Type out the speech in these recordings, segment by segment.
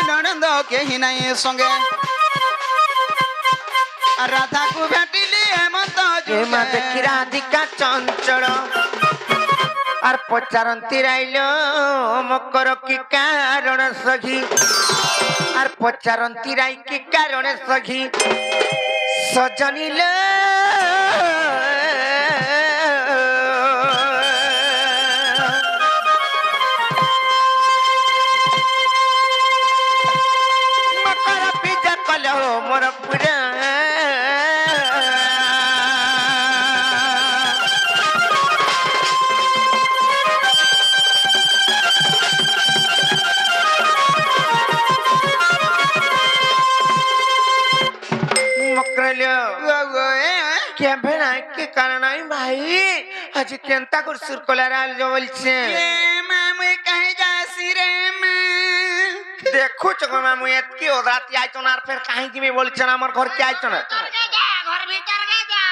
ननंद केही नहीं संगे राधा को भेटिली हेमंत हेमा देखी राधिका चंचल আর পচারন্তি রাইল মকর কি কারণ সখী আর পচারন্তি রাই কি কারণ সখী সজনিল মকর পিজা কল মোর পুরা क्या भेना के कारण आई भाई आज केंता कर सुरकोलारा जो बोलछे ये मामू कहीं जासी रे मां देखो चको मामू एतकी ओदराती आइतो ना फिर काहे की में बोलछे ना हमर घर के आइतो ना घर भीतर के जा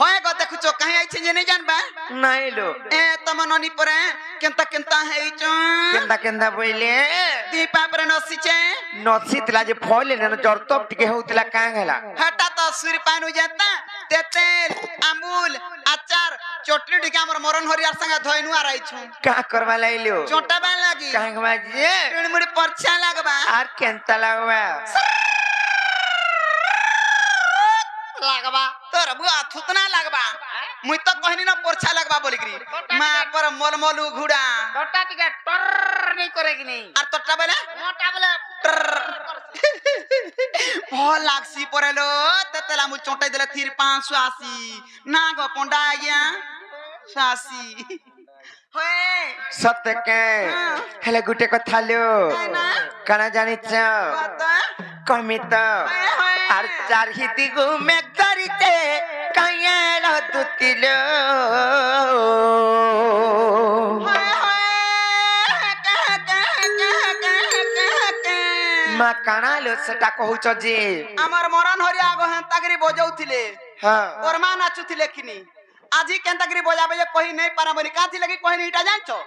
होय गो देखु चो कहीं आइछे जे नहीं जानबा नहीं लो ए तम ननी परे केंता केंता हेइचो केंता केंता बोले दीपा पर नसीचे नसीतला जे फॉले न जरतप टिके होतला का गेला हटा तो सूर्य पानु जाता तेल अमूल अचार चटनी टिके हमर मरन हरियार संगे धोइनु आराइछु का करवा लाइलो चोटा बा लागी काहे के बाजे टिड़मुड़ी परछा लागबा आर केंता लागबा लागबा तोर बुआ थुतना लागबा मुई तो कहनी ना परछा लागबा बोलिकरी मां पर मलमलू घुड़ा टोटा टिके टर नहीं करेगी नहीं और तोटा बेले मोटा बोले भल लागसी परेलो तेतेला मु चोटाई देले थिर 580 ना गो पंडा आज्ञा सासी होए सत्य के हेले गुटे को थालो ना काना जानि छ बात कमित आर चार हिती घुमे करिते काया र दुतिलो होए होए मा काना लो सेटा कहउछ जे हमर मरन हरिया आगो हेंतागरी बजाउथिले हां कोरमा नाचुथिले किनी आजी केंतागरी बजाबे जे कहि नहीं पारा बनी काथि लगी कहि नहीं इटा जानछो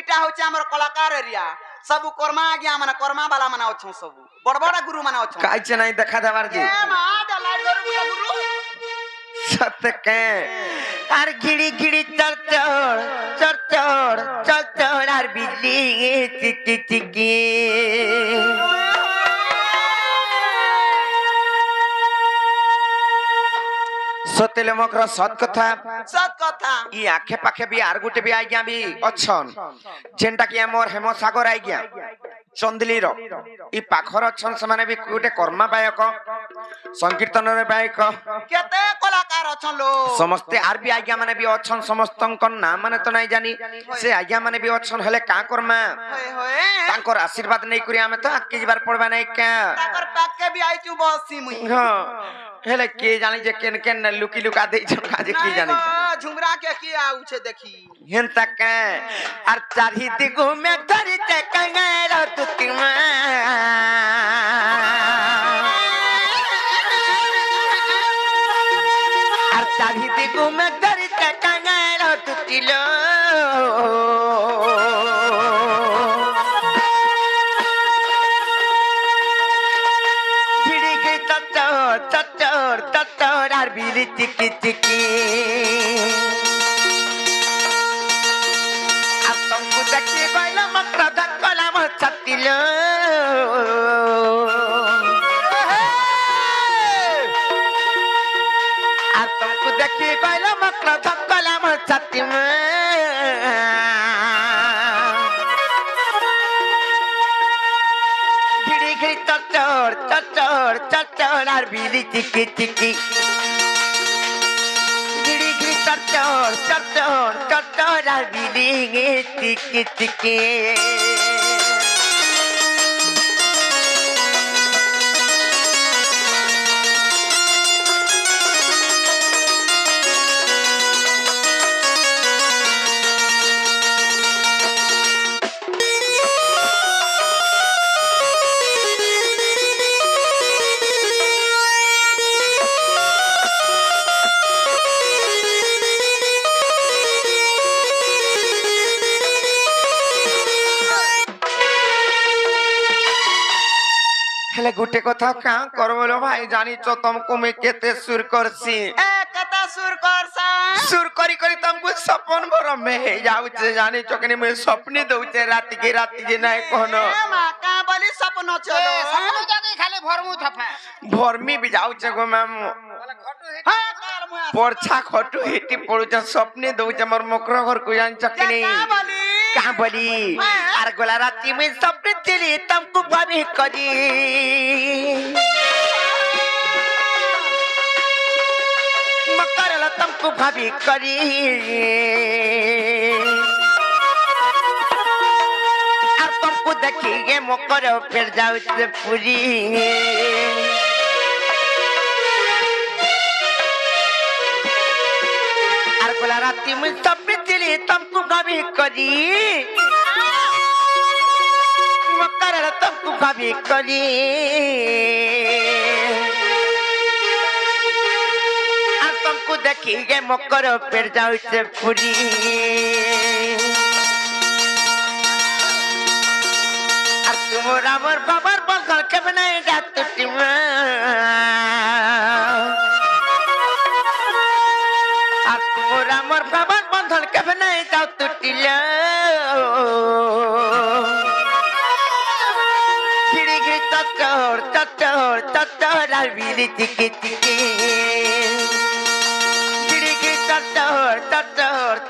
इटा होचे हमर कलाकार एरिया सब कोरमा आज्ञा माने कोरमा वाला माने अछो सब बड़ बड़ गुरु माने अछो काइछ नहीं देखा देवार जी ए मा दलाई गुरु सत्य के आर गिड़ी गिड़ी चल आर बिजली चिकी चिकी सतेले मकर सत कथा ई आखे पाखे भी आर गुटे भी आज्ञा भी अछन जेंटा कि हमर हेम सागर आज्ञा चंदली रो ई पाखर अछन समाने भी गुटे कर्मा बायक संकीर्तन रे बायक केते कलाकार अछन लो समस्ते आर भी आज्ञा माने भी अछन समस्तन कोन नाम माने तो नहीं जानी से आज्ञा माने भी अछन हले का कर्मा होए होए तांकर आशीर्वाद नहीं करी हमें तो आके बार पड़बा नहीं का ताकर पाके भी आइचू बसी मुई हां हेले के जानी जे केन केन लुकी लुका दे छन काजे की जानी झुमरा के किया उछे देखी हेन तक आर चारही दिगु में धरि ते कंगे र तुति मा आर चारही दिगु में धरि ते कंगे र तुति लो भिड़ी गई तत्तर आर बिली चिकी चिकी तुमको देखिए कोई मकर धक्कला मत छतिलो आप तुमको देखिए कोई मकर धक्कला मत छति में भिड़ी भिड़ी चच्चर are Billy chikki chikki चट्टर are बिली चिकी चिकी हेले गुटे कथा का करबलो भाई जानी तो तुमको मैं केते सुर करसी ए कता सुर करसा सुर करी करी तुमको सपन भर में जाऊ छे जानी चकनी मैं सपने दउ छे रात के नहीं कहनो ए मां का बोली सपन चलो সপনো জাগে খালি ভরমু থফা भरमी भी जाऊ छे गो मैम हां काल मुआ परछा खटू हेटी पड़ू छे सपने दउ छे मोर मकर घर को जान चकनी का बोली कहाँ बोली आर गोला राती में सपने चली तुमको भाभी करी मकरला तुमको भाभी करी और तुमको देखिए मकर फिर जाओ से पूरी और गोला राती में सपने चली तुमको भाभी करी मकरला तुमको भाभी करी तुमको देखिए मकर फिर जाओ से पूरी और तुम रामर बाबर बंधल के बनाए जात टीमा और तुम रामर बाबर बंधल के बनाए जात टीला गिरी गिरी चच्चर चच्चर चच्चर और बिली चिकी चिकी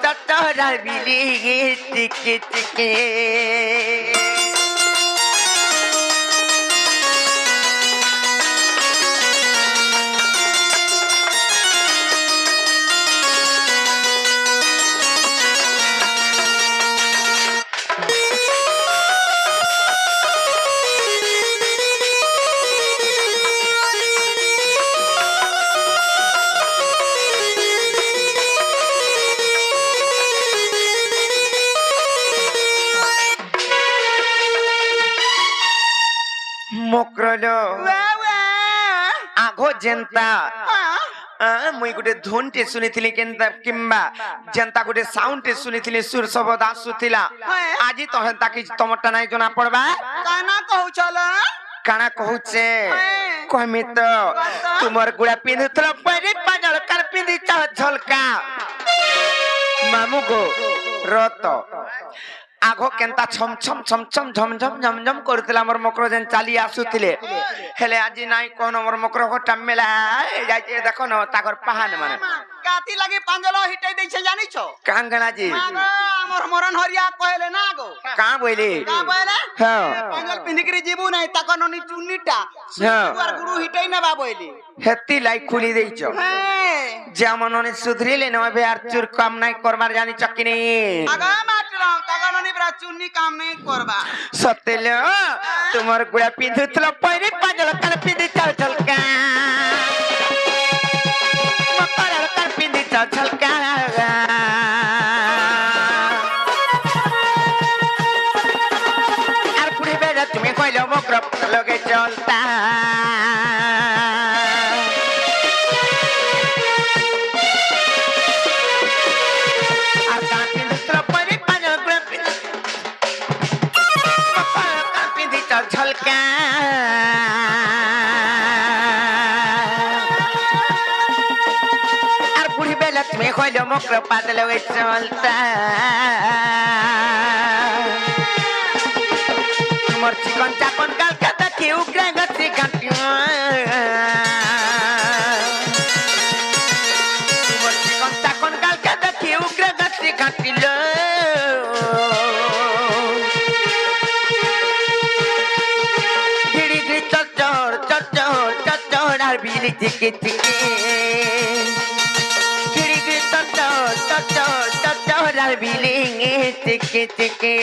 Tatar bili tiki tiki मोकरलो वे वे आगो जनता मुई गुटे धुनटे सुनिथिली केनता किंबा जनता गुटे साउंडटे सुनिथिली सुर शब्द आसुथिला आजी तो हेंता कि तमटा नै जना पड़बा काना कहू चलो काना कहूचे कहमी तो तुमर गुड़ा पिंधुथलो परे पाजल कर पिंधि झलका मामू गो रत आगो केनता छम छम छम छम झम झम झम झम करथिला हमर मकर जेन चाली आसुथिले हेले आजी नाइ कोन हमर मकर घटा मेला जाइते देखो न ताकर पहान माने काती लगी पांजलो हिटै दै छै जानि छो कांगना जी मागो हमर मरन हरिया कहले ना गो का बोइले का बोले हां पांजल पिंदिकरी जीबू नै ताको ननी चुन्नीटा सुर गुरु हिटै ना बा बोइली हेती लाई खुली देई छ जेमन ननी सुधरिले न बे आर चुर काम नाइ करबार जानि चकिनी आगा माटलो ताको ननी ब्रा चुन्नी काम नै करबा सतेले तुमर गुड़ा पिंधुथलो परे पाजल कर पिंधि झलका मकर कर पिंधि झलका আর পুরি বেলা তুমি কইলো মকর লগে চলতা আর কান পিন্ধিছিল পরে পাজল গুড়া পিন্ধি মকর কান পিন্ধি ঝলকা আর পুরি বেলা তুমি কইলো মকর পাজল লগে চলতা तुमर चिकन चाकन कलकत्ता के उग्र गति घाटी तुमर चिकन चाकन कलकत्ता के उग्र गति घाटी लो गिरी गिरी चच्चर चच्चर चच्चर और बिली चिकी चिकी गिरी गिरी चच्चर चच्चर चच्चर और बिली चिकी चिकी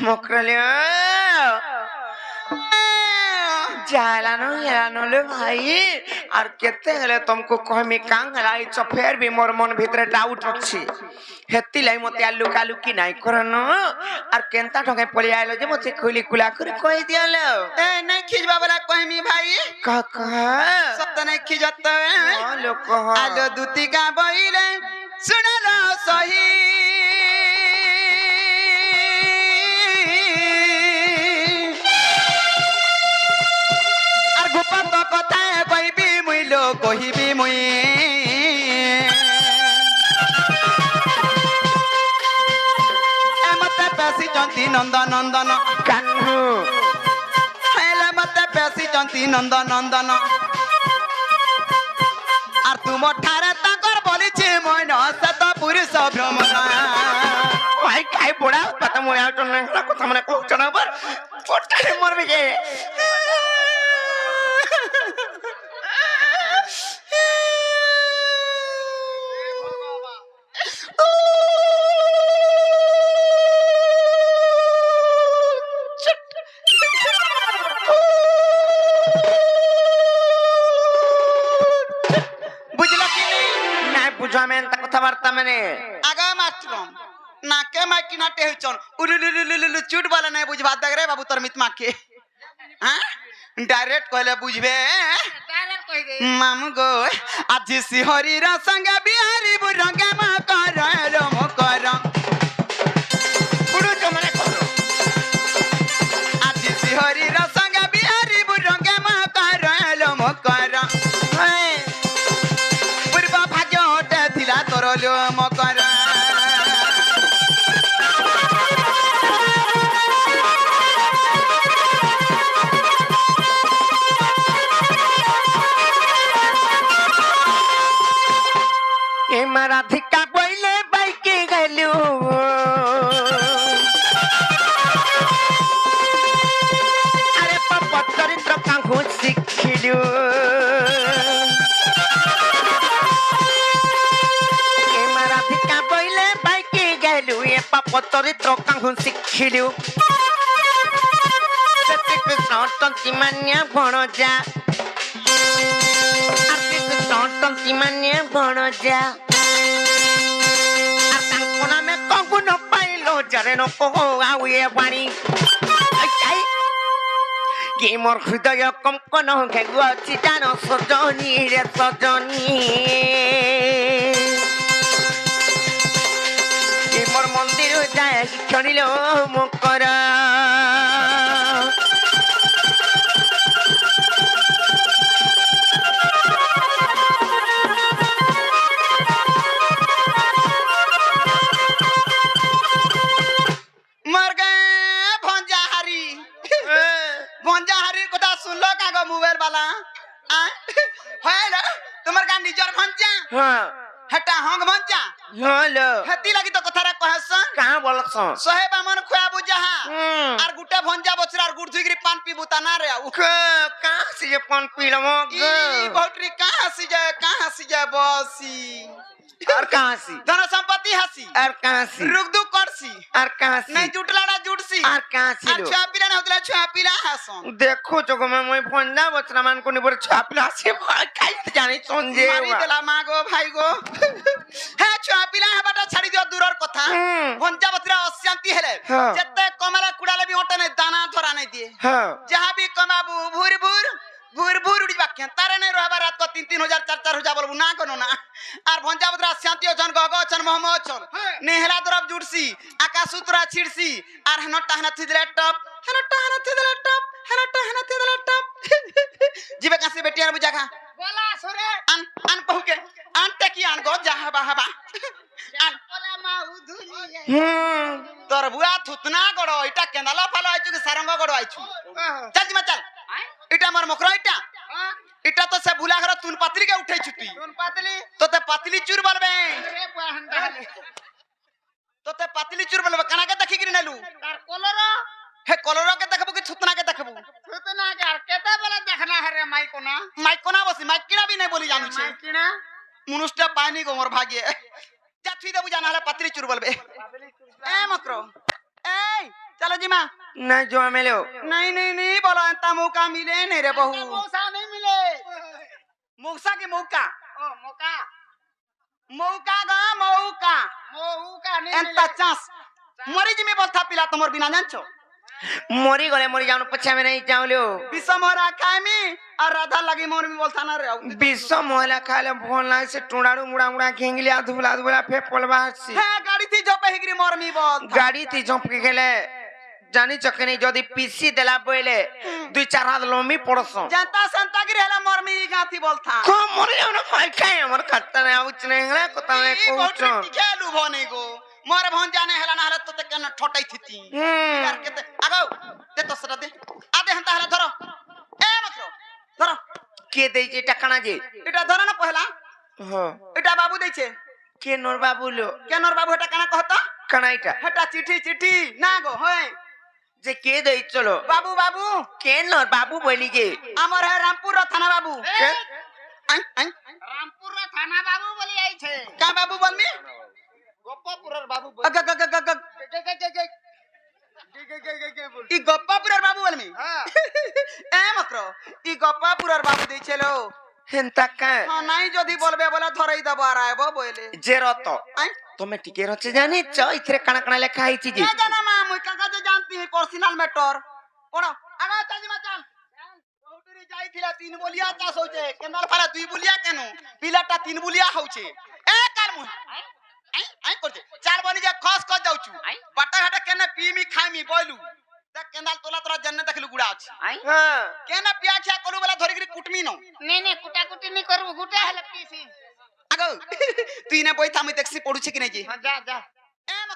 মকরলে জালানো হেলানো লে ভাই আর কেতে হেলে তুমको कहमी कांग हलाई छ फेर भी मोर मन भीतर डाउट अछि हेती लाई मते आलू कालू की नाही करनो और केनता ठगे पळी आइलो जे मते खुली खुला कर कहि दियालो ए नहीं खिजबा वाला कहमी भाई काका सब तो नहीं खिजत लोक आलो दूती का बइले सुनलो सही আর গোপন কথা কইবি মুই লো কহিবি মুই মতে পেশি চন্তি নন্দ নন্দন कान्हू হেলে মতে পেশি চন্তি নন্দ নন্দন আর তুম ঠারে তাকর বলিছি মইন সত পুরুষ ভ্রমণ भाई काय बोडा पता मोया तो नाही কথা মানে কোচনা बर पोटारे मरबे के বুঝলা কি নি নাই বুঝা মেন তা কথাবার্তা মানে আগা মাস্টরম নাকে মাইকি নাটে হইছন উলুলুলুলুলু চুট বলে নাই বুঝবা দেখ রে বাবু তোর মিত মাকে হ্যাঁ ডাইরেক্ট কইলে বুঝবে ডাইরেক্ট কই দে মামু গো আজি সিহরির সঙ্গে বিহারি বুরঙ্গে মা করলো মো কর পুরো জমানে করো আজি সিহরির সঙ্গে বিহারি বুরঙ্গে মা করলো মো কর পূর্ব ভাগ্য ওটে থিলা তোর লো মো কর ए मराधिका बोइले बाइके गलु अरे पपतरित्र काहु सिखिलु ए मराधिका बोइले बाइके गलु ए पपतरित्र काहु सिखिलु सत्य कृष्ण तंती मान्या भणजा तंती मान्या भणजा में कंगु न पाइलो जरे न को आउ ये बाणी के मोर हृदय कंपन घेगु अछि जान सजनी रे सजनी के मोर मंदिर जाय छड़िलो मुकर मर गए भंजाहारी भंजाहारी কথা শুনলো কাগো মোবাইল वाला হেলো তোমার গান নিজর ভঞ্জা हां হেটা হং ভঞ্জা हेलो হেতি লাগি তো কথারা কহসন कहां बोलছ সহে বামন খয়া বুজাহা আর গুটা ভঞ্জা বছর আর গুড় ধুইগরি পান পিবু তা না রে আউ कहां से ये पान पीलो ই बहुटरी कहां से जाए बसी और कहां से धन संपत्ति हसी और कहां से रुक दु करसी और कहां से नहीं जुटलाड़ा जुटसी और कहां से लो छुआ पिला ना होतला छुआ पिला हसन देखो जगो में मैं भंडा बचना मान को निबर छापला से काई जानी संजे मारी देला मागो भाई गो हे छुआ पिला हबाटा छाड़ी दियो दूरर कथा भंजा बतरा अशांति हेले हाँ। जत्ते कमला कुडाले भी ओटने दाना धरा नहीं दिए हां जहां भी कमाबू भूर भूर भूर भूर उड़ी बाक्या तारे नहीं रहबा रात को 3-3000 4-4000 बोलबू ना कोनो ना आर भंजा बतरा शांति अछन गगो अछन मोहम्मद अछन नेहला दरब जुड़सी आकाश उतरा छिड़सी आर हनो टाहना थिदले टप हनो टाहना थिदले टप हनो टाहना थिदले टप जीवे कासे बेटियार बुझा खा बोला सरे अन पहुके अन टकी अन गो जहाबा हबा अन बोला मा उधुली तोर बुआ थुतना गड़ो इटा केंदाला फालो आइछु के सारंग गड़ो आइछु चल जी चल इटा मोर मकरा इटा इटा तो से भुला घर तुन पातली के उठै छुती तुन पातली तो ते पातली चूर बलबे रे बहन तो ते पातली चूर बलबे कना के देखि गिर नेलु तार कलर हे कलर के देखबो कि थुतना के देखबो सुतना के आर केते बेला देखना है रे माई कोना माइक कोना बसी माइक किना भी नहीं बोली जानू छे माई किना मुनुष्टा पानी गो मोर भाग्य जा थुई देबु जाना हला पातली चूर बलबे ए मकरो ए चल चलो जी माँ नहीं जो मिलो नहीं नहीं नहीं बोलो एंता मौका मिले नहीं रे बहू मौसा नहीं मिले मौसा की मौका ओ मौका मौका गा मौका मौका नहीं एंता मिले चांस मरी जी में बोलता पिला तुमर बिना जानछो मरी गले मरी जाऊन पछा में नहीं जाऊलो विषमरा खामी और राधा लगी मोर में बोलता ना रे विश्व मोहला खाले भोला से टुंडाड़ू मुड़ा मुड़ा घेंगलिया धुबला धुबला फे पोलवा से है गाड़ी थी जो पहिगरी मोर में बोल गाड़ी थी जंप के गेले जानी चके नहीं जदी पीसी देला बोले दुई चार हाथ लोमी पड़सो जनता संता गिरे हला मोर में गाथी बोलता को मरी जाऊन फाइ खाए हमर खत्ता ने आउच नहीं हला कोता में ई बहुत कोचो टिके लुभो नहीं गो मोर भन जाने हला ना हला तो ते कन ठोटाई थी यार के आगो दे तो सरा दे आदे हंता हला धरो ए मकरो धरो के दे जे टकना जे इटा धरो ना पहला हो इटा बाबू दै छे के नोर बाबू लो के नोर बाबू हटा कना कहता कनाइटा हटा चिट्ठी चिट्ठी ना गो होय जे के दे चलो बाबू बाबू के नोर बाबू बोली जे हमर है रामपुर रो थाना बाबू के आई आई रामपुर रो थाना बाबू बोली आई छे का बाबू बोल मी गोपापुर रो बाबू अग अग अग अग ई गोपापुर रो बाबू बोल मी हां ए मकरो ई गोपापुर रो बाबू दै छेलो हेंता का हां नहीं जदी बोलबे बोला धरई दबा रहा है बोले जे रतो आई तुम्हें टिके रचे जानी छ इथरे कणा कणा लेखा आई चीज क्या जाना मां मुई काका जे जानती है पर्सनल मैटर पड़ो आगा चल मा चल बहुटरी जाई थिला तीन बोलिया चास होचे केनाल फाला दुई बोलिया केनु पिलाटा तीन बोलिया होचे ए काल मुई आई आई करजे चार बनी जे खस क जाउछु बटा हटा केने पीमी खाइमी बोलू देख केनाल तोला तोरा जन्ने देखलु गुडा अछि आई हां केना पिया खिया करू वाला धरिगिरी कुटमी न नहीं कुटा कुटी नहीं करबो गुटे हले पीसी आगो तू इने बैठा मुई देखसी पडुछे कि नै जी हां जा जा ए गामा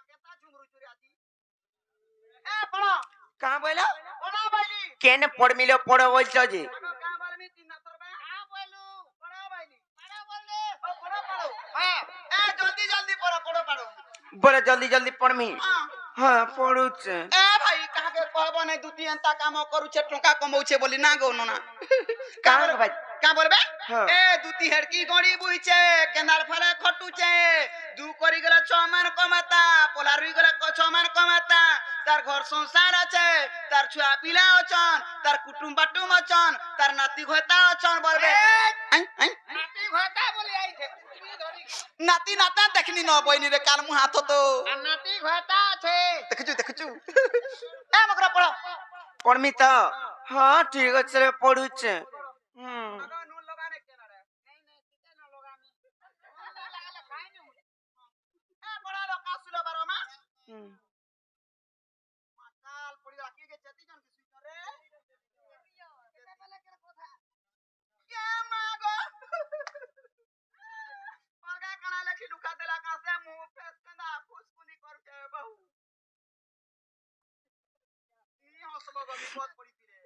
केता झुमरु चुरी आती ए पड़ो कहां बोला पड़ो भाईजी केने पड़ मिलो पड़ो बोल छ जी का बारे में 300 रुपया हां बोलू पड़ो भाईजी पड़ा बोल दे ओ पड़ो हां ए जल्दी जल्दी पड़ो बोले जल्दी जल्दी पड़ मी हां हां पड़ुछ ए भाई कहा के कहबो नै दुती अंता काम करू छे टका कमाउ छे बोली ना गो ना कहां भाई का बोलबे हाँ। ए दुती हेड़की गड़ी बुई छे केनाल फले खटू छे दू करी गेला 6 मान कमाता पोला रुई गेला 6 मान कमाता तार घर संसार আছে तार छुआ पिला अछन तार कुटुम बाटुम अछन तार नाती घोता अछन बोलबे आई आई नाती घोटा बोली आई छे कुटी धरी नाती नाता देखनी न बहिनी रे काल मु हाथ तो नाती घोटा छे देखछु ए मकरा पड़ो पड़ मी तो हां ठीक আছে पड़ुछ अगर नून लगाने के ना रे नहीं किते ना लगानी लगाले खाई नहीं ए बड़ा लोग कासुला बारो मा माताल पड़ी राखी के चती जन की सुन रे केते बेले के कोथा के मागो परगा कणा लखी लुका देला का से मुंह फेस कंदा फुसकुनी कर के बहु नी हसबो गो विपद पड़ी रे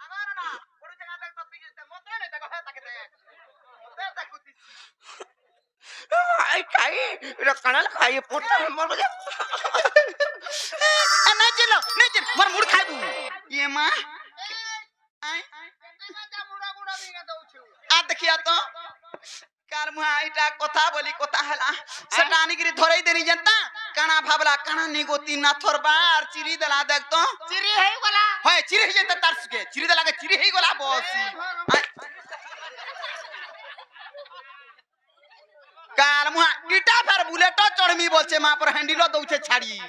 अगर ना पड़ी जगह तक तो पीछे मत नहीं तक है तक दे तक कुछ आई खाई रे कणल खाई पोटा मर गया नहीं चिल मर मुड़ खाइबू ये मां आई जा मुड़ा मुड़ा भी दउ छु आ देखिया तो कार मुहा इटा कथा बोली कथा हला सटानी गिरी धरई देनी जनता काना भाबला काना निगोती ना थोरबार चिरी दला देख तो चिरी है बोला होय चिरी हे जंता तार सुके चिरी दला के चिरी हे गोला बसी कार मुहा इटा पर बुलेट चढ़मी बोलछे मां पर हैंडलो दउछे छाड़ी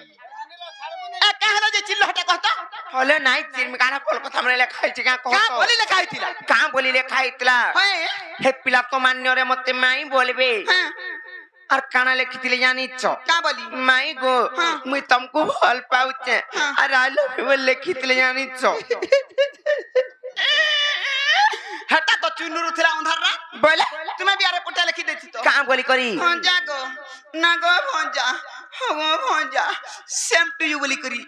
ए कहला जे चिल्लो हटा कहता हले नाइ चिर में काना कोल कथा मने लेखाई छी का का कहतो बोली लिखा हितिला का बोली लेखाई तला होय हे पिला तो मान्य रे मते माई बोलबे हां और काना लेखितिले जानी छ का बोली माई गो मुई तुमको हल पाउचे और आलो वो लेखितिले जानी छ हटा तो चुनुरु थिला अंधारा बोले तुम्हें भी आरे पोटा लिखि देछि तो का बोली करी भंजा गो ना गो भंजा हो भंजा सेम टू यू बोली करी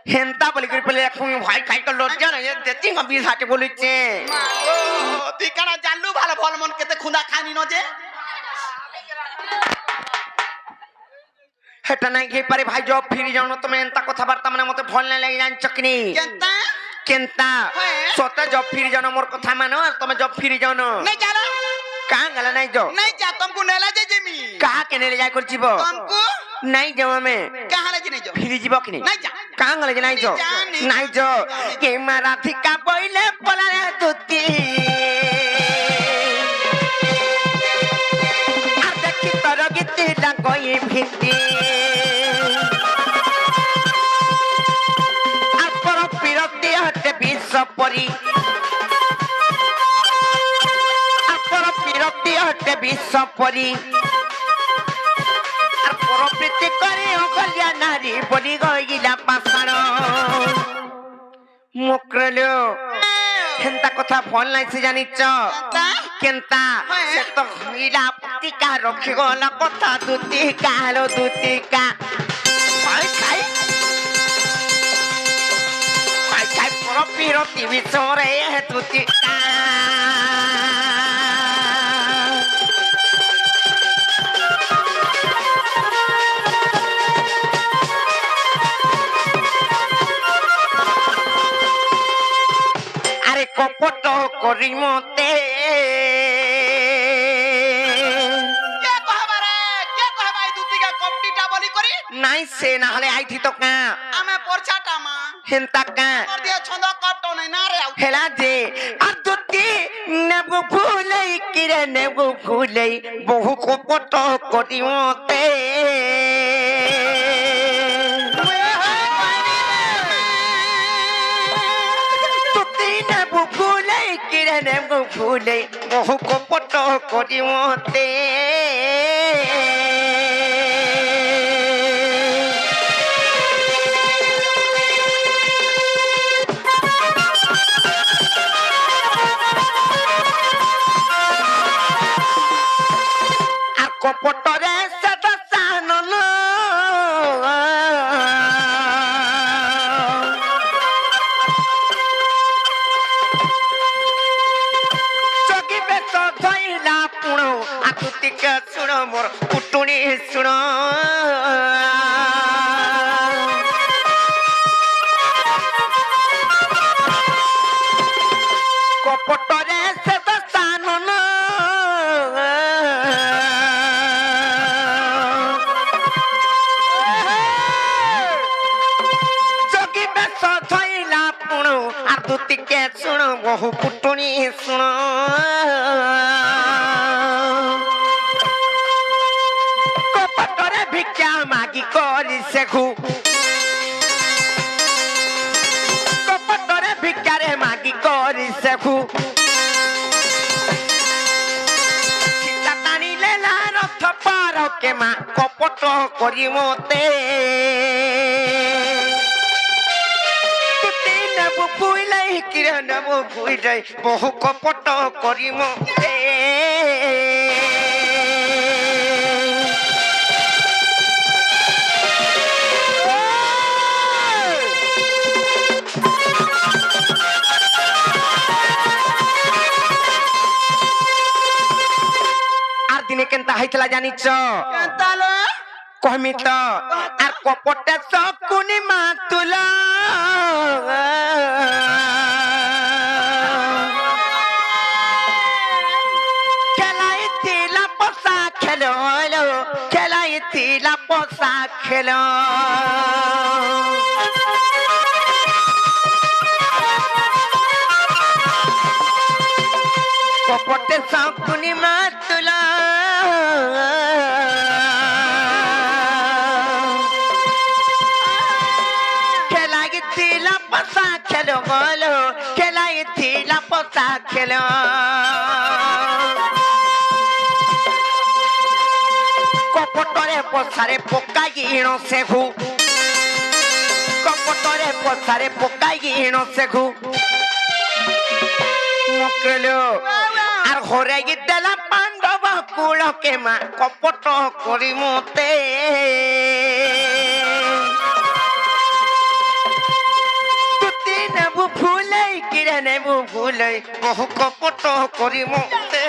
हेंता बोली करी पले खून भाई खाई कर लोट जाना ये देती हम 20 हाटे बोली छे ओ ती काना जानलु भालो भल मन केते खुंदा खानी न जे हेटा नहीं के पारे भाई जॉब फिरी जानो तुम्हें एंता कथा वार्ता मने मते भल नहीं लगे जान चकनी जनता केंता है? सोते जॉब फिरी जानो मोर कथा मानो और तुम्हें जॉब फिरी जानो नहीं जाला कहां गला नहीं जो नहीं जा तुमको नेला जे जेमी कहा के ले जाय कर जीवो तुमको नहीं जाओ मैं ফিরি যাব কি নি নাই যা কাঙ্গলে যে নাই যো জানি। নাই যো কে মারাধিকা বইলে পলারে দুতি আর দেখি তোর গীতি লাগই ভিতি আর পর বিরতি হতে বিশ্ব পরি আর পর বিরতি হতে বিশ্ব পরি আর পর প্রীতি করে অকল্যা নারী বলি গইলা পাছাড় মুকরলো হেন্তা কথা ফোন লাইছে জানিছ কেনতা সে তো হইলা পতিকা রখি গলা কথা দুতিকা হলো দুতিকা পাই খাই পর বিরতি বিচরে দুতিকা কপট করি মতে কে কহবা এই দুতিকা কপটিটা বলি করি নাই সে না হলে আইথি তো কা আমি পরছাটা মা হেন্তা কা তোর দিয়ে ছন্দ কপট নাই না রে হেলা যে আর দুতি নেবু ফুলাই কিরে নেবু ফুলাই বহু কপট করি মতে নেবু ফুলাই বহু কপট করি মতে আর কপটরে সদা সানল আকুতিকা শুণ মোর কুটুনি শুণ কপটরে সে সানন যোগী বেশ ধইলা পুণ আর দুতিকে শুণ বহু কুটুনি শুণ ভিক্ষা মাগি করি শেখু কপটরে ভিক্ষারে মাগি করি শেখু সীতা টানিলে রথ পার কে মা কপট করি মতে তুতি নেবু ফুইলাই কিরে নেবু ফুইলাই বহু কপট করি মতে দিনে কেনতা হইতলা জানিছ কেনতালো কহমি তো আর কপটে সকুনি মাতুল খেলাই তিলা পসা খেলো খেলাই তিলা পসা খেলো কপটে সকুনি মাতুল খেলো বলো খেলাই থিলা পতা খেলো কপটরে পছারে পকাই গিণ সেঘু কপটরে পছারে পকাই গিণ সেঘু মুকলো আর ঘরে গিদেলা পাণ্ডব কুলকে মা কপট করি মতে নেবু ফুলাই কিরে নেবু ফুলাই বহু কপট করি মতে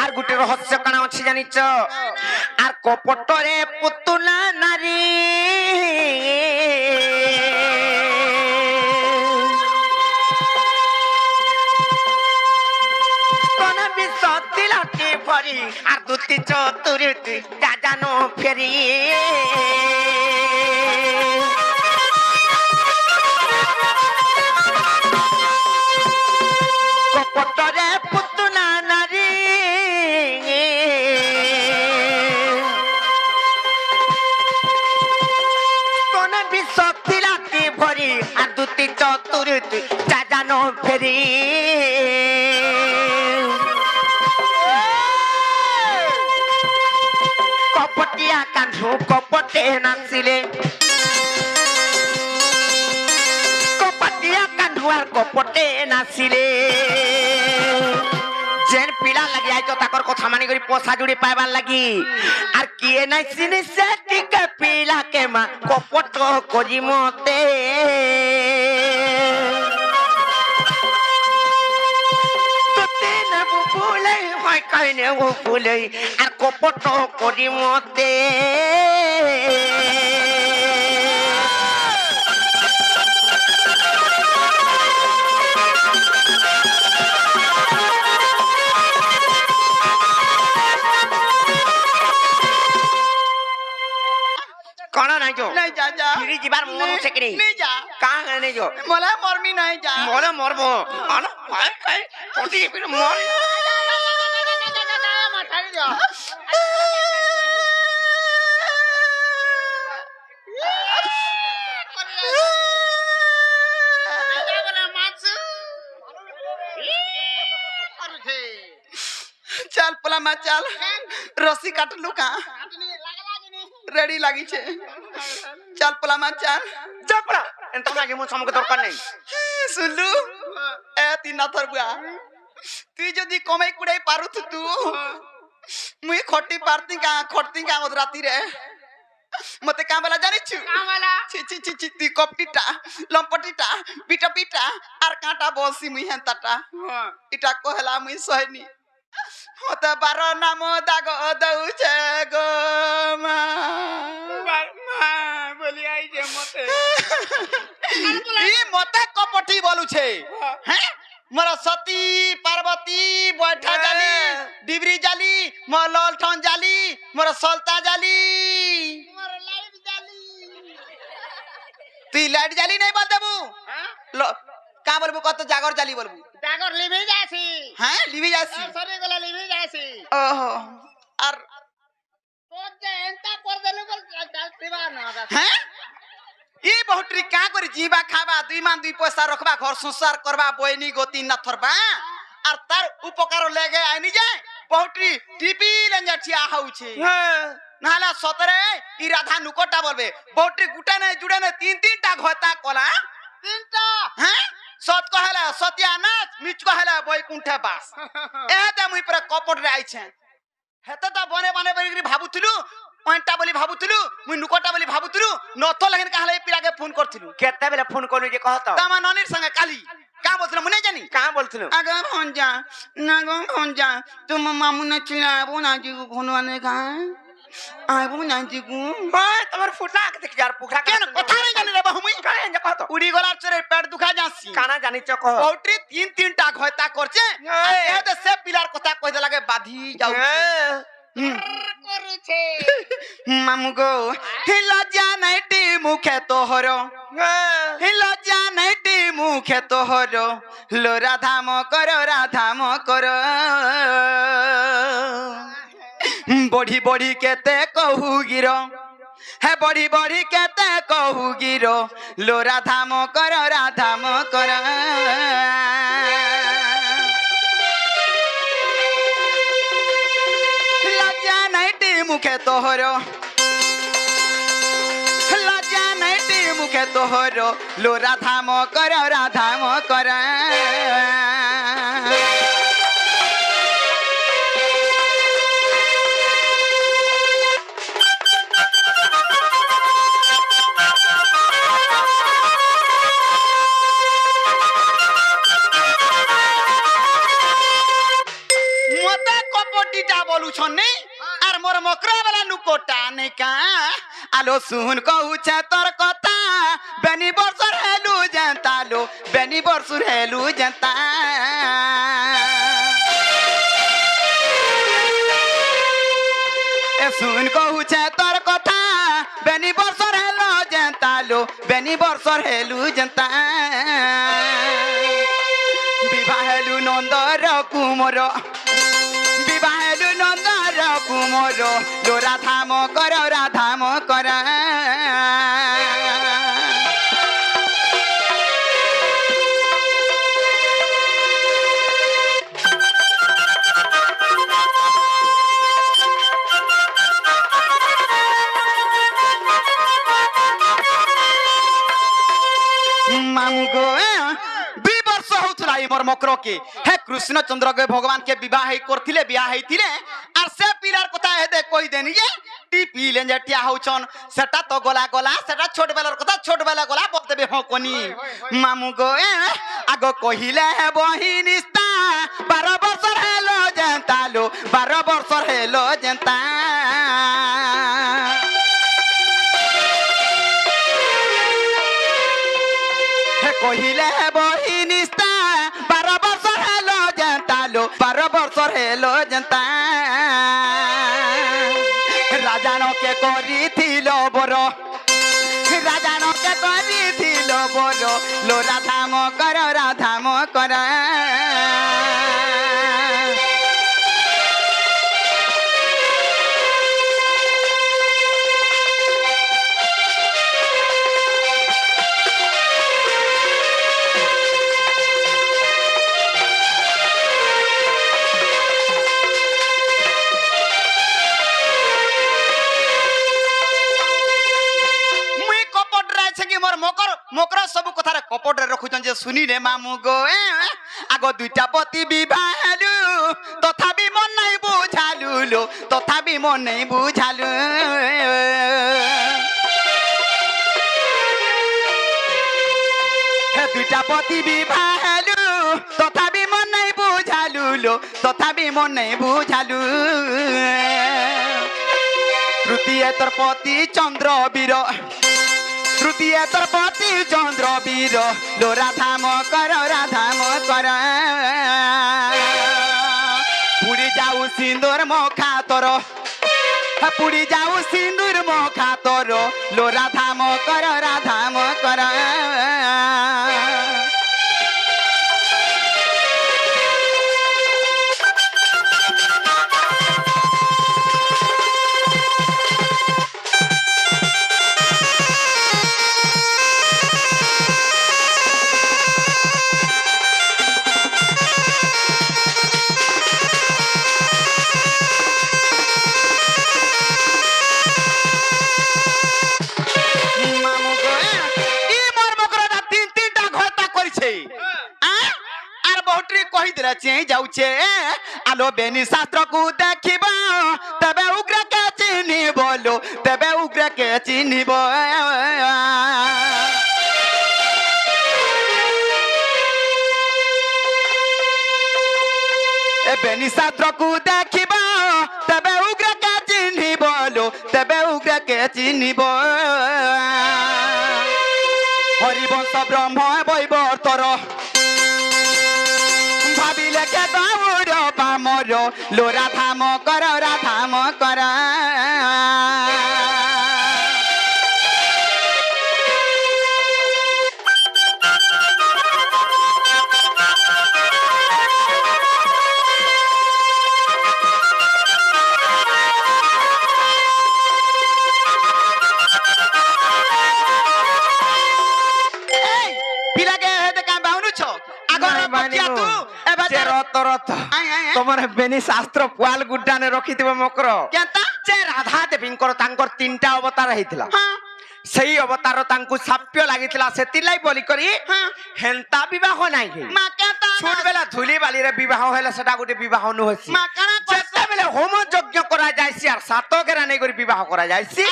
আর গোটে রহস্য কানা ଅଛି জানিছ আর কপটরে পুতুলা নারী ভরি আর দুটি চতুর্থী যা জানো ফেরি কপটরে পুতুনা নারী কোন বিশক্তি রাতি ভরি আর দুটি চতুর্থী যা জানো ফেরি কপটিয়া কান্ধু কপটে নাচিলে কপটিয়া কান্ধু আর কপটে নাচিলে যেন পিলা লাগি আইতো তাকর কথা মানি করি পয়সা জুড়ি পাইবার লাগি আর কিয়ে নাই চিনি সে টিকে পিলা কে মা কপট করি মতে হয় কাইনে ফুলে আর কপট করি মতে कौन नहीं जो नहीं जा जा फिरी जीवार मन से करी नहीं जा कहां नहीं जो मोला मरमी नहीं जा मोले मरबो अन भाई भाई छोटी फिर मर মাথায় যা चल पला मा चल रस्सी काट लू का रेडी लागी छे चल पला मा चल जपड़ा इन तुम आगे मुझ समझ दरकार नहीं सुनलू ए तीन थर बुआ তুই যদি কমাই কুড়াই পারুথ তু মুই খটি পারতি কা খটতি কা ওদ রাতি রে মতে কা বলা জানিছু কামালা ছি ছি ছি ছি তুই কপটিটা লম্পটিটা পিটা পিটা আর কাটা বসি মুই হেনতাটা ইটা কহলা মুই সহনি হতে বারো নাম দাগ দউছে গো মা মা বলি আই যে মতে ই মতে কপটি বলুছে হ্যাঁ मोर सती पार्वती बैठा जाली डिबरी जाली मोर ललठन जाली मोर सलता जाली মোর লাইট জালি তুই লাইট জালি নাই বল দেবু হ্যাঁ का बोलबू कत जागर जाली बोलबू জাগর লিভে যাসি हैं लिवी जासी সরে গলা লিভে যাসি ओहो और তো যে এন্তা কর দেলে বল চালতিবা না हैं ई बहुट्री का करी जीवा खाबा दुई मान दुई पैसा रखबा घर संसार करबा बोइनी गोती न थरबा और तार उपकार लेगे आनी जाए बहुट्री टीपी लेंजा छिया हाउछे नाला सतरे ई राधा नुकोटा बोलबे बहुट्री गुटा नै जुड़े नै तीन तीन टा घोता कोला তিনটা हैं सत कहला सत्यानाश मिच कहला बैकुंठे बास ए दे मुई पर कपट रे आइ छे हेते त बने बने बरी भाबुथुलु पॉइंटा बोली भाबुथुलु मुई नुकोटा बोली भाबुथुलु नथो लगन कहले पिला के फोन करथुलु केते बेले फोन कोलु जे कहत तमा ननीर संगे काली का बोलथुलु मुने जानी कहां बोलथुलु आगे भंजा नागो भंजा तुम मामू न चिल्लाबो ना जी को घनवाने का आबो ना जी को ओए तमर फुटा के देख यार पुखरा केन कथा नहीं जानी रे बहु मुई काहे जे कहत उड़ी गला चरे पेट दुखा जासी काना जानि छ कह पौट्री तीन तीन टा घोता करछे ए दे से पिलार कथा कह दे लागे बाधी जाउ করছে मामू गो लज्जा नाइटी मुखे तोहर लज्जा नाइटी मुखे तोहर लो राधाम कर बढ़ी बढ़ी केते कहू गिर है बढ़ी बढ़ी केते कहू गिर लो राधाम कर लज्जा नाइटी मुखे तोहर लज्जा नाइटी मुखे तोहर लो राधाम कर मते कपटीटा बोलू छने आर मोर मकरा वाला नुकोटा नै का आलो सुन कहू छे तोर कथा बेनी बरसर हेलू जनता लो बेनी बरसर हेलू जनता শুন কহুছে তোর কথা বেনি বর্ষর হেলো জেন্তা লো বেনি বর্ষর হেলু জেন্তা বিবাহেলু নন্দর কুমর বিবাহেলু নন্দর কুমর লো রাধাম কর মামু গো বিবর্ষ হউতলা ইমর মকরকে হে কৃষ্ণচন্দ্র কে ভগবান কে বিবাহ করথিলে বিয়া হইতিলে আর সে পিলার কথা হেদে কই দেনি যে টি পিলেন যে টিয়া হউছন সেটা তো গলা সেটা ছোট বেলার কথা ছোট বেলা গলা বলতেবে হ কোনি মামু গো আগ কহিলে বহি নিস্তা 12 বছর হেলো জেন্তা লো 12 বছর হেলো জেন্তা কহিলে বহি নিস্তা 12 বছর হেলো জেন্তা লো 12 বছর হেলো জেন্তা রাজানকে করিছিল বড় রাজানকে করিছিল বড় লো রাধাম কর মকর সবু কথারে কপটরে রখুছন যে শুনি রে মামু গো আগ দুইটা পতি বিবাহলু তথাপি মন নাই বুঝালু লো তথাপি মন নাই বুঝালু হে দুইটা পতি বিবাহলু তথাপি মন নাই বুঝালু লো তথাপি মন নাই বুঝালু তৃতীয় তোর পতি চন্দ্র বীর তৃতীয় তোর পতি চন্দ্র বীর লো রাধাম কর পুড়ি যাও সিন্দুর মখা তোর পুড়ি যাও সিন্দুর মখা তোর লো রাধাম কর যাউছে আলো বেনি শাস্ত্র কু দেখিব তবে উগ্র কে চিহ্নিব লো তবে উগ্র কে চিহ্নিব এ বেনি শাস্ত্র কু দেখিব তবে উগ্র কে চিহ্নিব লো তবে উগ্র কে চিহ্নিব হরিবংশ ব্রহ্ম বৈবর্তর ভাবিলে কে গৌর পামর লো রাধাম কর তোমার বেনি শাস্ত্র পুয়াল গুড্ডানে রখিথিব মকর কেনতা যে রাধা দেবীঙ্কর তাঙ্কর 3টা অবতার হইতিলা সেই অবতার তাঙ্কু সাপ্য লাগিଥିଲା সেতিলাই বলি করি হেন্তা বিবাহ নাই মা কেনতা ছোট বেলা ধুলি বালিরে বিবাহ হইলা সেটা গুটি বিবাহ নু হইছি মা কানা যেতেবেলে হোম যজ্ঞ করা যাইছি আর সাতকেরা নেই করে বিবাহ করা যাইছি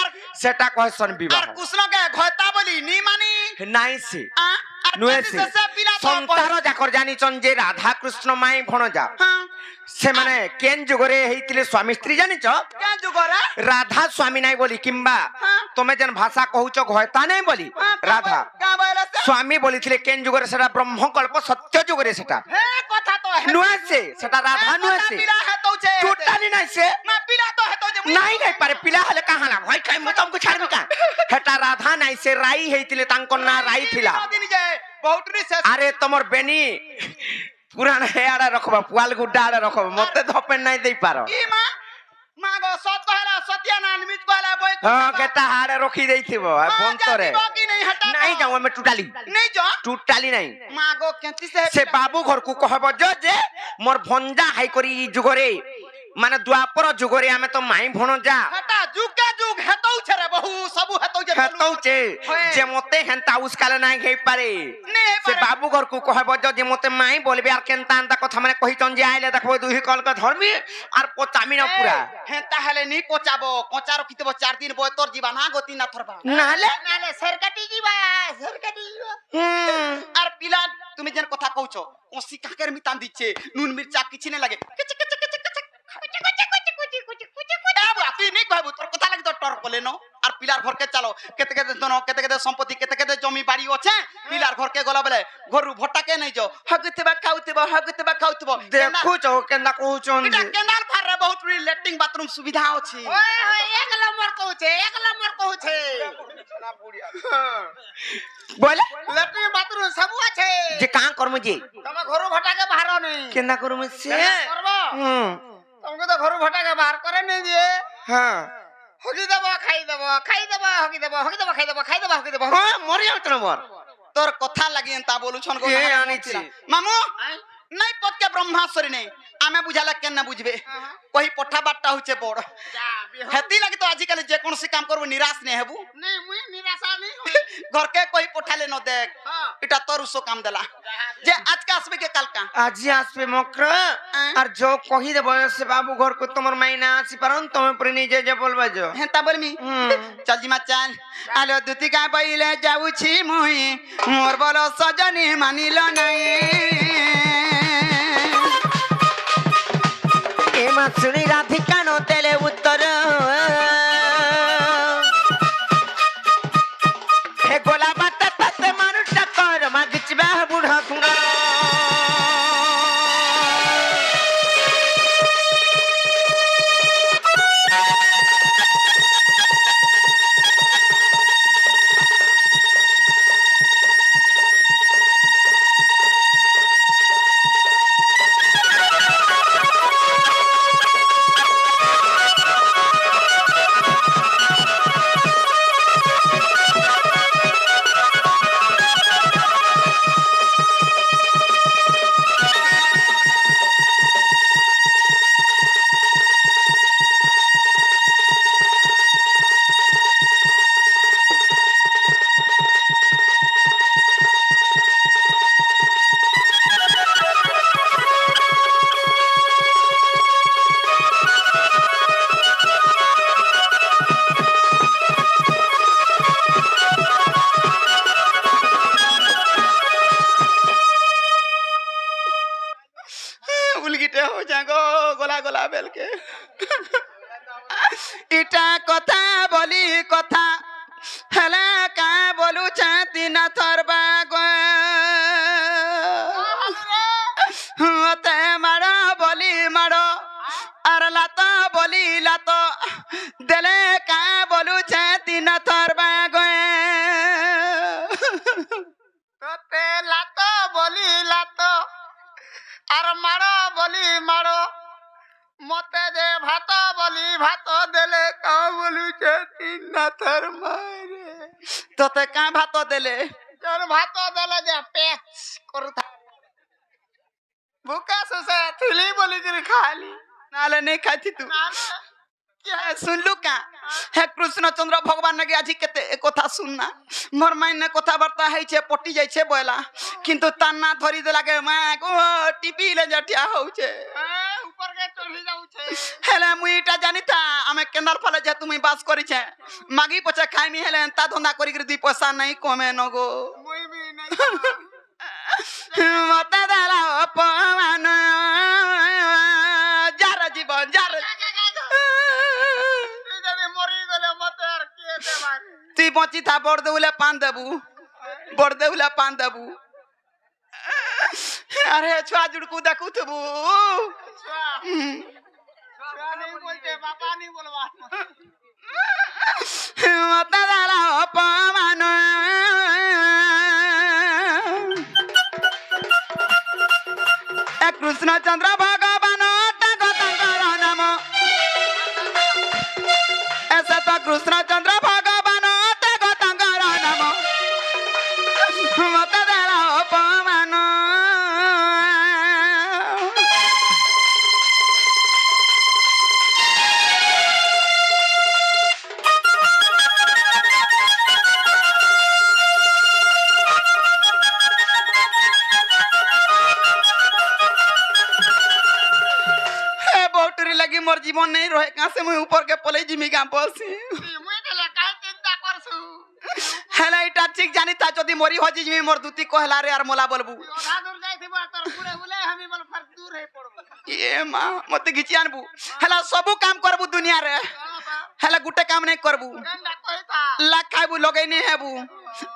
সেটা কহসন বিবাহ আর কৃষ্ণকে ঘয়তা বলি নি মানি নাইছি নুয়েছি সংসার যাকর জানিছন যে রাধা কৃষ্ণ মাই ভণজা से माने केन जुगरे हेइतिले स्वामी स्त्री जानिच क्या जुगरे राधा स्वामी नाही बोली किंबा तमे जन भाषा कहूच घयता नाही बोली राधा क्या बोले से स्वामी बोलिथिले केन जुगरे सेटा ब्रह्मकल्प सत्य जुगरे सेटा हे कथा तो है नुआ से सेटा राधा नुआ से पिला है तो छे टोटाली नाही से ना पिला तो है तो जे नाही नाही पारे पिला हले कहाला भाई काय म तुमको छाड़बी का हेटा राधा नाही से राई हेइतिले तांको ना राई थिला दिन जे बहुतरी से अरे तमर बेनी पुराना हे आड़ा रखबा पुआल गुड्डा आड़ा रखबा मते धपेन नाही देई पारो ई मां गो सत कहला सत्या ना निमित कहला बोय हां केता हाड़े रखी देइथिबो आ बंतरे बाकी नहीं हटा नहीं जाऊ मैं टूटाली नहीं जो टूटाली नहीं मां गो केंती से बाबू घर को कहब जे मोर भंजा हाई करी ई जुगरे माने द्वापर जुगरे आमे तो माई भणो जा हटा जुग के जुग हेतौ छरे बहु सबु हेतौ जे हेतौ छे जे मते हेंता उसकाले नाही घेई पारे से बाबू घर को कहब जे मते माई बोलबे आर केनता अंता कथा माने कहि चन जे आइले देखबो दुही कल के धरमी आर पोचामी ना पूरा हेंता हेले नी पोचाबो कोचा रखितबो 4 दिन बोय तोर जीवा ना गोती ना थरबा नाले सरकटी जीवा आर पिला तुमी जन कथा कहउछो ओसी काकेर मितान दिछे नून मिर्चा किछि ने लागे किच किच किच नहीं कहबो तोर कथा लागी तो टोर कोले नो आर पिलार घर के चलो केते केते दोनो केते केते संपत्ति केते केते जमी बाड़ी होछे पिलार घर के गला बेले घरु भट्टा के नहीं जो हगतबा खाउतबा देखु छो केना कहू छन इटा केनाल फार रे बहुत लेटिंग बाथरूम सुविधा अछि ओए एक नंबर कहू छे बोले लेटिंग बाथरूम सब अछि जे कां करमु जे तमे घरु भट्टा के बाहर नहीं केना करमु से करबो तुमको तो घरु भट्टा के बाहर करे नहीं दिए हां हगी देबो खाई देबो हां मरिया उतन मोर तोर कथा लागि एंता बोलु छन गो के आनी छी मामू नहीं पद के ब्रह्माश्वरी नहीं आमे बुझाला केन बुझबे कही पठा बाटा होचे बड़ हेती लागि तो आजि काली जे कोनसी काम करबो निराश नहीं हेबू नहीं मुई निराशा नहीं होई घर के कोई पठाले न देख इटा तोर उसो काम देला जे आज का आसबे के काल का आज आसबे मकर और जो कहि दे बयस से बाबू घर को तमर माइना आसी परन तमे पर नि जे बोलबा जो हेता बोलमी चल जिमा चल आलो दुती का बइले जाऊ छी मुई मोर बोलो सजनी मानिलो नहीं ए मासुनी राधिका नो तेले उत्तर हे गोला बात तत मानुष कर मागचबा बुढ़ा कुंगा उलगिटे हो जागो गोला गोला बेल के इटा कथा बोली कथा हला का बोलू छाती ना थरबा गो ते मारो बोली मारो आर लातो बोली लातो देले का बोलू छाती ना थरबा गो ते लातो बोली लातो आर मारो बोली मारो मते जे भात बोली भात देले का बोलू छाती ना थर मारे तोते का भात देले जन भात देले जे पेच करता भूखा से थली बोली कर खाली नाले नहीं खाती तू क्या सुन लू का हे कृष्ण चंद्र भगवान ने आज केते कथा सुनना मोर माइने कथा वार्ता है छे पटी जाय छे बोला किंतु ताना धरी दे लागे मां को टीपी ले जटिया हो छे ऊपर के चढ़ी जाउ छे हेले मुईटा जानी था हमें केनाल फले जे तुमी बास करी छे मागी पछे खाइमी हेले ता धंधा करी कर दी पैसा नहीं कमे नगो मुई भी नहीं मते दाला अपमान তুই বঁচি থা বড় দেউলে পান দেবু বড় দেউলে পান দেবু আরে ছুয়া জুড়কু দেখুথবু छुआ नहीं बोलते पापा नहीं बोलवा মতে দেলা অপমান কৃষ্ণচন্দ্র ভগবান তাঙ্ক তাঙ্কর নাম এসে তো কৃষ্ণচন্দ্র ভগবান তাঙ্ক তাঙ্কর নাম মতে দেলা অপমান लगी मोर जीवन नहीं रहे कहां से मैं ऊपर के पले जिमी गां बसी मुई देले काई चिंता करसु हेला इटा ठीक जानी था जदी मोरी हो जिमी मोर दूती कहला रे यार मोला बोलबू ओधा दूर जाइथिबो तोर पुरे बुले हमी बोल फर दूर हे पड़बो ये मां मते घिची आनबू हेला सबु काम करबू दुनिया रे हेला गुटे काम नहीं करबू गंडा कहिता ला खाइबू लगै नहीं हेबू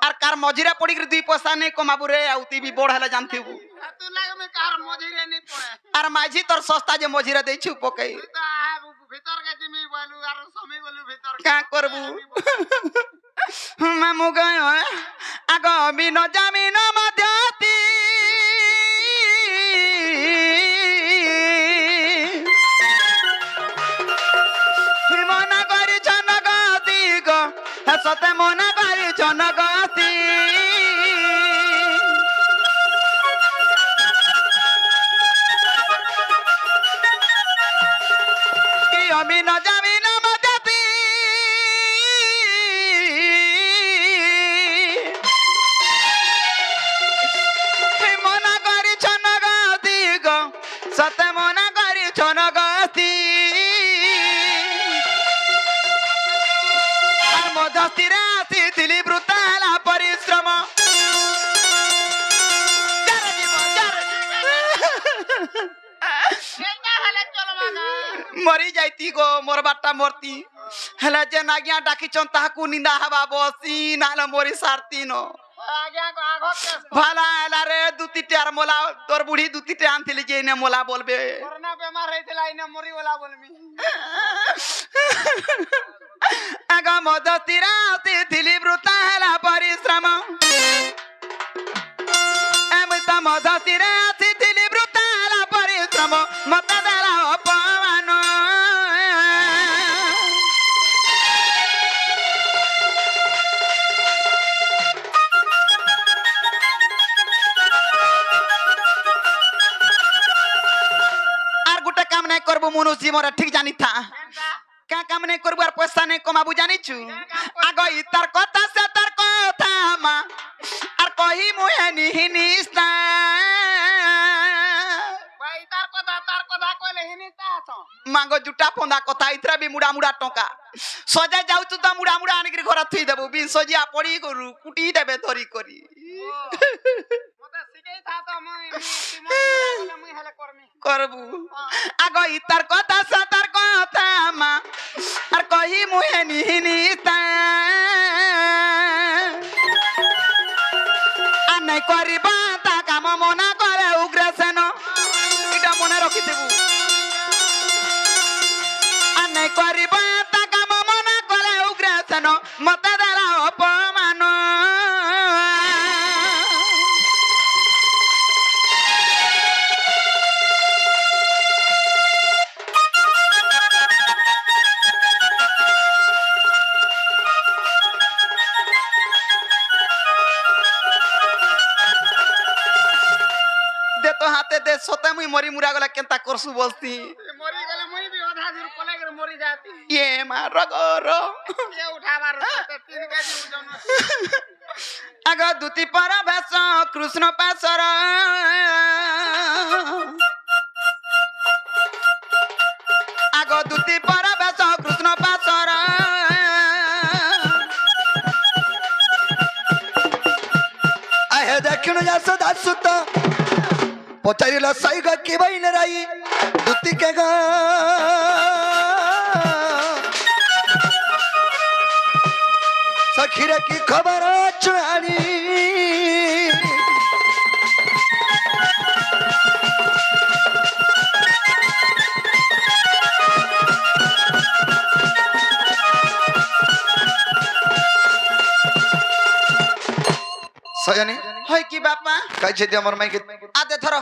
आर कार मझिरा पड़ी के दुई पैसा नहीं कमाबू रे आउती भी बोड़ हेला जानथिबू तू लाग में कार मोजिरे नहीं पड़े आर माझी तोर सस्ता जे मझिरा दै छु पकई तो भीतर के जिमी बोलू आर समी बोलू भीतर का करबू मामू गयो आग बिन जमीन मध्यती মনা করি জনগতি গো সতে মনা করি জনগতি কি আমি ন যাবি না মজাতি মনা করি জনগতি গো সতে মনা করি জনগতি মধ্যস্থিরে আসিছিলি বৃতালা পরিশ্রম केना हले चलवा ना मरी जाइती गो मोर बाटा मरती हेला जे नागिया डाकी चन ताहाकू निंदा हवा बसी नाला मोरी सारती नो आज्ञा को आगो के भाला एला रे दुती टेर मोला तोर बुढ़ी दुती टे आनथिली जे ने मोला बोलबे कोरोना बीमार हेतिला इने मरी वाला बोलमी आगा मध्यस्थिरे আসিছিলি বৃতালা পরিশ্রম এমতা মধ্যস্থিরে আসিছিলি বৃতালা পরিশ্রম মতে দেলা অপমান আর গোটে কাম নাই করবো মনুষ্য জীবনে ঠিক জানি থা क्या काम नहीं करबू और पैसा नहीं कमाबू जानी छु आगो इतार कथा से तार कथा मा और कही मुहे निहि निस्ता भाई तार कथा कोले हिनी तातो मांगो जुटा पोंदा कथा इतरा भी मुड़ा मुड़ा टंका सजा जाऊ तू तो मुड़ा मुड़ा आनी घर थई देबू बिन सजिया पड़ी करू कुटी देबे धरी करी मते सिकेई तातो मुई हले करमी करबू आगो इतार कथा से तार कथा मा और कही मुहे निहि निस्ता आ नहीं करिबा ता काम मना करे उग्रसेन इटा मने रखि देबू आ नहीं करिबा ता काम मना करे उग्रसेन मते देला अपमान दे तो हाथे दे सोते मुई मरी मुरा गला केनता करसु बोलती मरी गले मुई भी आधा दूर कोले के मरी जाती ये मार गरो ये उठाबार ते 3 केजी ओजन आग दुती पर भेष कृष्ण पासर आग दुती पर भेष कृष्ण पासर आहे देखिन जास दासुत पचारिला साईगा के बाईन राई दुती के गा सखीरे की खबर चुरानी सजनी হয় কি বাপা कैसे दिया मोर माई के আদে ধরো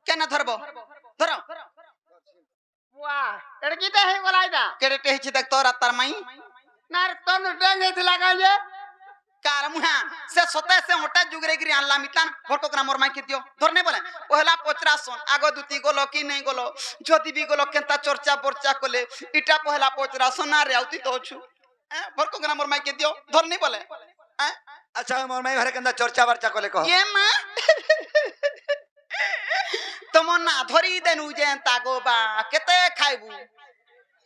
কেন ধরবো ধরো বাহ এটা কিটা হই গলা এটা কেড়ে টেহিছি দেখ তোর আর তার মাই না রে তোর ডেঙ্গ হইছিল কাজে কার মুহা সে সতে সে ওটা জুগরে গিরি আনলা মিতান ভরকো না মোর মাই কে দিও ধরনে বলে পহলা পচরাসন আগো দুতি গলো কি নাই গলো যদি বি গলো কেনতা চর্চা বর্চা কলে ইটা পহলা পচরাসন না রেউতি তো छु ভরকো না মোর মাই কে দিও ধরনি বলে अच्छा मोर माई घरे कंदा चर्चा वर्चा कोले कह ये মা তোমার না ধরি দেনু যে তাগো বা কেতে খাইবু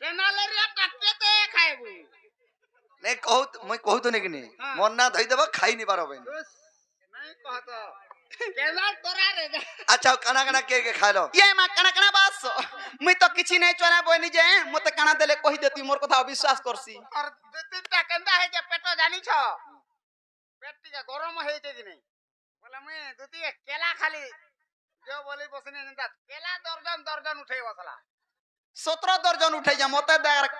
কেনালে রে টাকতে খাইবু नहीं कहू मैं कहू तो नहीं कि नहीं मन ना धई देबो खाई नहीं पारो बहन নাই কহতো কেনাল তোরা রে अच्छा खाना खाना के खा लो ये মা কানা কানা বাস মুই তো কিছু নাই চলা বইনি যে মতে কানা দেলে কহি দেতি মোর কথা বিশ্বাস করছি আর দুই তিনটা কেন্দা হইছে পেট জানিছ পেট টিকে গরম হইছে কি নাই বলে মুই দুটি কেলা খালি যে বলি বসনে নিতা কেলা দর্জন দর্জন উঠাই বসলা 17 দর্জন উঠাই যা মতে দেখ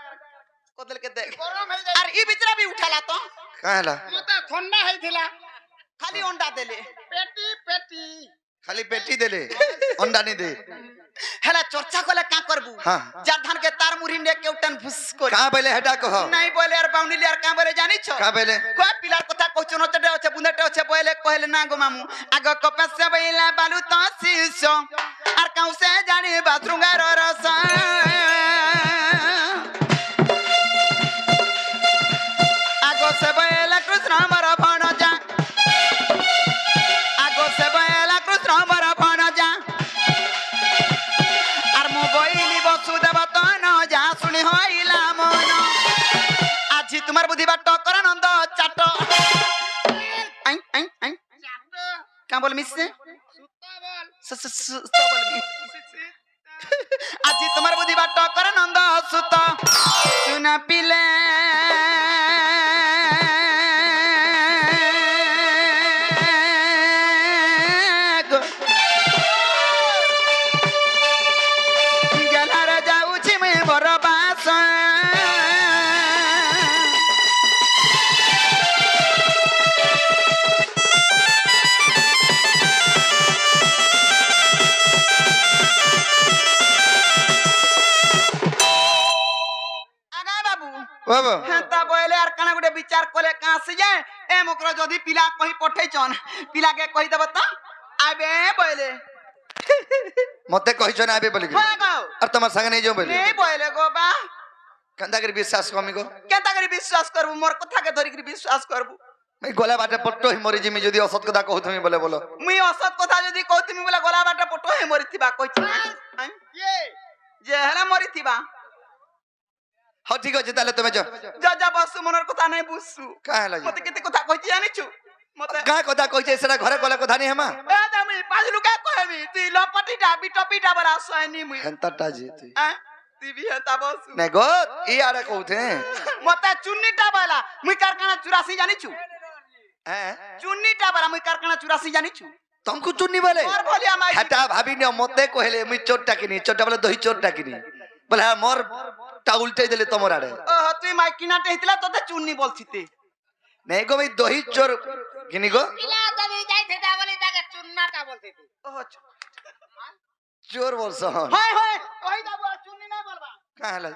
কদল কে দেখ গরম হই যায় আর ই বিচরা भी উঠালা তো कहला মতে ঠান্ডা হইছিলা খালি অন্ডা দেলে পেটি পেটি खाली पेटी देले अंडा नहीं दे হেলা চর্চা কলে কা করবু हाँ যার ধান কে তার মুড়ি নে কেউটান ফুস করে कहां पहले हेडा कह নাই বলে আর বাউনিলি আর কা বলে জানিছ कहां पहले কয় পিলার কথা কইছ নচডে আছে বুন্দেটে আছে বলে কইলে না গো মামু আগ কপাসে বইলা বালু তো শিশ আর কাউসে জানি বাথরুমের রস আগ সে বইলা কৃষ্ণ মর ভণ যা আগ সে বইলা কৃষ্ণ মর ভণ যা আর মো বইলি বসুদেব তন যা শুনি হইলা মন আজি তোমার বুদ্ধি বাট কর নন্দ চাট আই আই আই চাটো কা বল মিছে সুতা বল তো বল মি আজি তোমার বুদ্ধি বাট কর নন্দ সুত শুনা পিলে গেলার যাউছি মুই বরবাস আগাই বাবু बाबा হেতা বইলে আর কানা গুটে বিচার কলে কাছে যায় এ মকর যদি পিলা কহি পঠাইছন পিলাকে কহি দেব তো আবে বইলে मते कहि छ ना आबे बोली হয় গো और तमार संग नहीं जो बोली নেই বইলে গো বা कंदा कर विश्वास कमी को কেতা করে বিশ্বাস করবু মোর কথাকে ধরি করে বিশ্বাস করবু मैं गोला बाटे पट्टो ही मरी जिमी जदी असत कथा कहू तुमी बोले बोलो মুই অসৎ কথা যদি কও তুমি বলে গলা বাটা পটো হে মরিথিবা কইছি কে যে হেলা মরিথিবা हो ठीक আছে তাহলে তুমি যাও যা যা বসু মনের কথা নাই বুঝছু কাহলা মতে কেতে কথা কইছি জানিছু মতে का কথা কইছে সেটা ঘরে গলে কথা नहीं হেমা এ দামি পাঁচ লুকা কইবি তুই লপটিটা বিটপিটা বলা সয়নি মুই হেনতাটা যে তুই তুই বি হেতা বসু নে গো ই আরে কউথে মতে চুন্নিটা বলা মুই কারখানা 84 জানিছু हैं চুন্নিটা বলা মুই কারখানা 84 জানিছু तुमको चुन्नी बोले और बोली আমাই हटा भाभी ने मते कहले मुई चोरटा किनी चोरटा बोले दही चोरटा किनी बोले हां मोर टा उल्टे देले तमर आड़े ও তুই মাই কিনাতে হিতলা তোতে চুন্নি বলছিতে नहीं गो भाई दही चोर किनी गो পিলা যদি যাইতে তা বলি তাকে চুন্নাটা বলতে তুই ও चोर बोलसन হয় হয় কই দাও চুন্নি না বলবা काहला